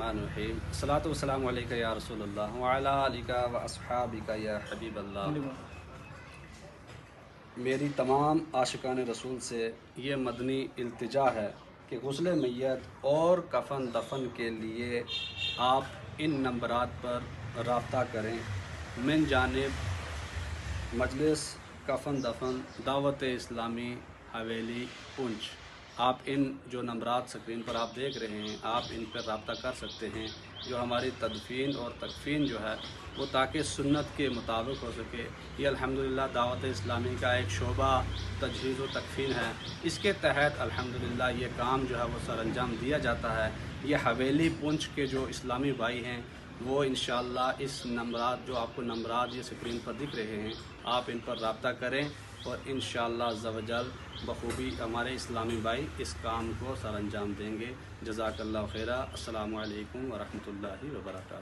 الرحمن الرحیم الصلاۃ والسلام علیک یا رسول اللہ وعلی آلک و اصحابک یا حبیب اللہ۔ میری تمام عاشقان رسول سے یہ مدنی التجا ہے کہ غسل میت اور کفن دفن کے لیے آپ ان نمبرات پر رابطہ کریں۔ من جانب مجلس کفن دفن دعوت اسلامی حویلی پونچھ۔ آپ ان جو نمبرات سکرین پر آپ دیکھ رہے ہیں آپ ان پر رابطہ کر سکتے ہیں، جو ہماری تدفین اور تکفین جو ہے وہ تاکہ سنت کے مطابق ہو سکے۔ یہ الحمدللہ دعوت اسلامی کا ایک شعبہ تجہیز و تکفین ہے، اس کے تحت الحمدللہ یہ کام جو ہے وہ سر انجام دیا جاتا ہے۔ یہ حویلی پونچھ کے جو اسلامی بھائی ہیں وہ انشاءاللہ اس نمبرات جو آپ کو نمبرات یہ سکرین پر دکھ رہے ہیں آپ ان پر رابطہ کریں اور انشاءاللہ عز و جل بخوبی ہمارے اسلامی بھائی اس کام کو سر انجام دیں گے۔ جزاک اللہ خیرہ۔ السلام علیکم ورحمۃ اللہ وبرکاتہ۔